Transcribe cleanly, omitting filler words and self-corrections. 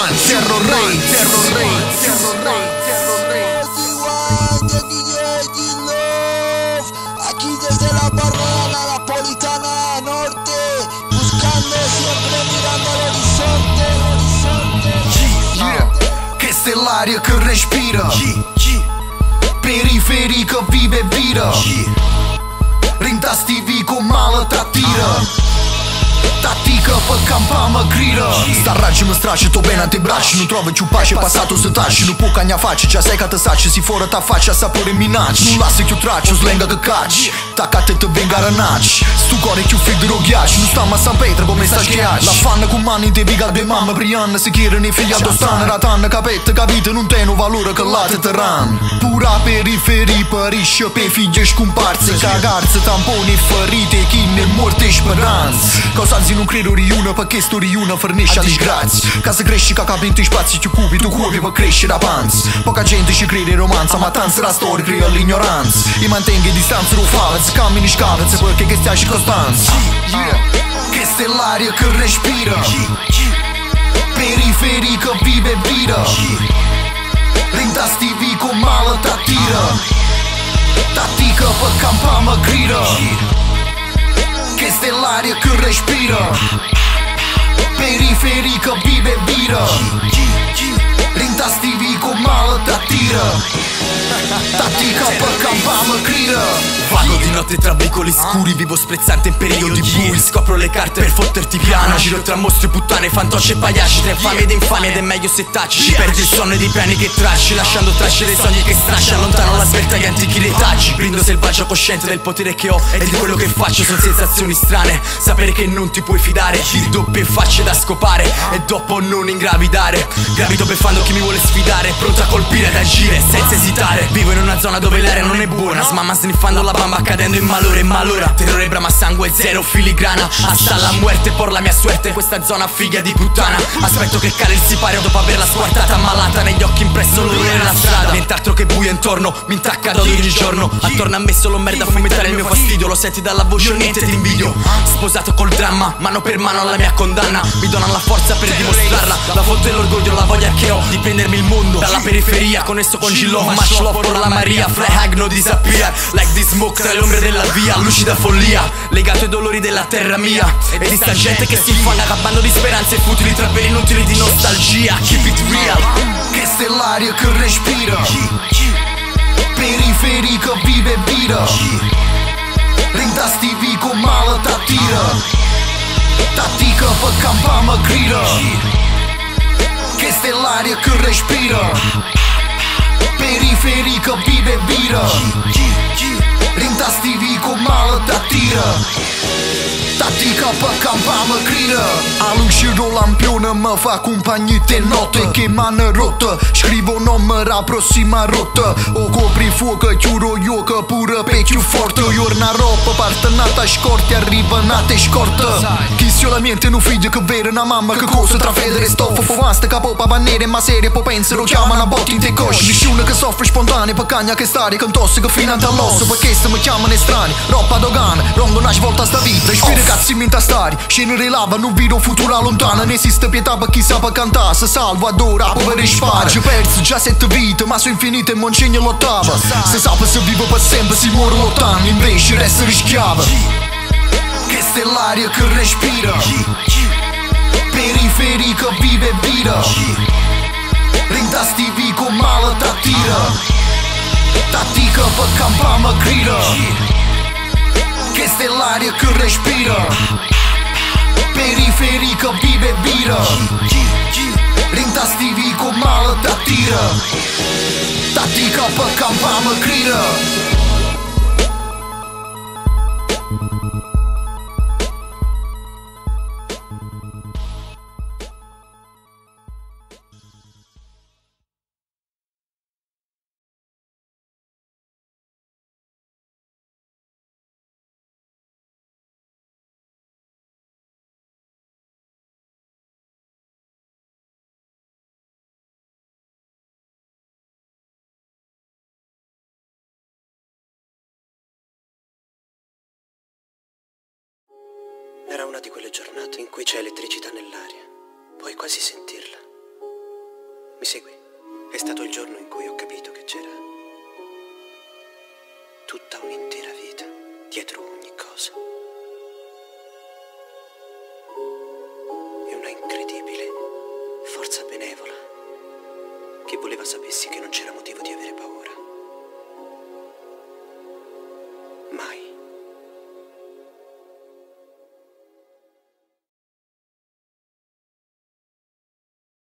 One, Terror Rain, Terror Rain, Terror Rain, Terror Rain. Aquí desde la barrera la Napolitana Norte, buscando siempre mirando al horizonte, Che è l'aria che respira, periferia che vive e vira, rintastivi con male t'attira. Tattica per campa mă grida. Sta raggi mă strace, to bene ante bracci. Nu trovi più pace, passato se taci. Nu può cagna faccia, già sai che te saci. Si fuori ta faccia, sapore minacci. Nu lasă più tracci, slenga che cacci. Taccate te venga ranacci. Stu core più freddo ghiacci. Nu sta ma San Pietro come sta schiacci. La fanno con mani te viga due mamma Brianna. Si chiedono i figli addostanno. Ratanna capette, capite, non teno valore che la te terran. Pura periferia parisce pe figlie scomparse. Cagarze, tamponi, ferite, chine, morte e speranze. Cosa non credo riuna perché sto riuna fornisce a disgrazie. Ca să crești ca capin tu spazi tu cubi tu cubi per crescere da panz. Poca gente ci crede in romanza ma tanza la storia crea l'ignoranza. I mantenga distanza lo fa, se cammini scavazzi perché che stai costanza. Che è l'aria che respira, periferia che vive e vira, rintastivi con male t'attira. Tattica per campa mă grida. Che è l'aria che respira, periferia che vive e vira, rintastivi con male t'attira. Tattica per campa mă grida. Vago di notte tra vicoli scuri, vivo sprezzante in periodi bui. Scopro le carte per fotterti piano. Giro tra mostri, puttane, fantocci e pagliacci. Tra infami ed infami ed è meglio se taci. Ci perdi il sonno dei piani che tracci, lasciando tracce dei sogni che strasci. Allontano la svelta agli antichi retaggi. Brindo selvaggio cosciente del potere che ho e di quello che faccio. Sono sensazioni strane, sapere che non ti puoi fidare. Di doppie facce da scopare e dopo non ingravidare. Gravito beffando chi mi vuole sfidare, pronto a colpire ed agire senza esitare. Vivo in una zona dove l'aria non è buona, smamma sniffando la bamba cadendo in malore, malora. Terrore, brama, sangue, zero, filigrana. Hasta la muerte por la mia suerte. Questa zona figlia di puttana. Aspetto che cade il sipario dopo averla squartata malata. Negli occhi impresso l'odore nella strada. Nient'altro che buio intorno, mi intacca da ogni giorno. Attorno a me solo merda a fomentare il mio fastidio. Lo senti dalla voce, niente ti invidio. Sposato col dramma, mano per mano alla mia condanna. Mi donano la forza per dimostrarla. La foto e l'orgoglio, la voglia che ho di prendermi il mondo dalla periferia. Con esso concillo, match love por la Maria. Fly hag no disappear, like this smoke tra le ombre della via. Lucida follia, legato ai dolori della terra mia. E di sta gente che si infanga accabbando di speranze futili tra veri inutili di nostalgia. Keep it real. Che è l'aria che respira, periferia che vive e vira, rintastivi con male t'attira. Tattica per campa mă grida. Che è l'aria che respira, periferia che vive e vira, rintastivi con male t'attira. Tattica per campa mă grida. All'uscire lampione mi fa compagnia te notte che m'hanno rotto. Scrivo nome la prossima rotta. O copri fuoco, chiuro io che pure pe più forte. Iorna roba partenata scorte, arriva nata scorta. Chi solamente non figlio che vera una mamma che cosa tra federe stoffa. Po vasta che popa banere ma serie po pensa lo chiamano a botti in te cosci. Nessuno che soffre spontanea per cagna che stare con tosse che fino all'osso. Perché se mi chiamano estranei, roba dogana, rongo una svolta sta vita. Spira cazzi mi intastari, scenere lava, non vedo futura lontana. Non esiste pietà per chi sa per cantare. Se salvo adora, poveri spara. Ci perso già 7 vite, ma su infinite moncegne l'ottava. Se sape se vivo per sempre, si muore lottando, invece resta rischiava. Che è l'aria che respira, periferia che vive e vira, rintastivi con male t'attira. Tattica per campa mă grida. Che è l'aria che respira, periferia che vive e vira, rintastivi con male t'attira. Tattica per campa mă grida. Era una di quelle giornate in cui c'è elettricità nell'aria. Puoi quasi sentirla. Mi segui? È stato il giorno in cui ho capito che c'era tutta un'intera vita dietro ogni cosa. E una incredibile forza benevola che voleva sapessi che non c'era motivo di avere paura.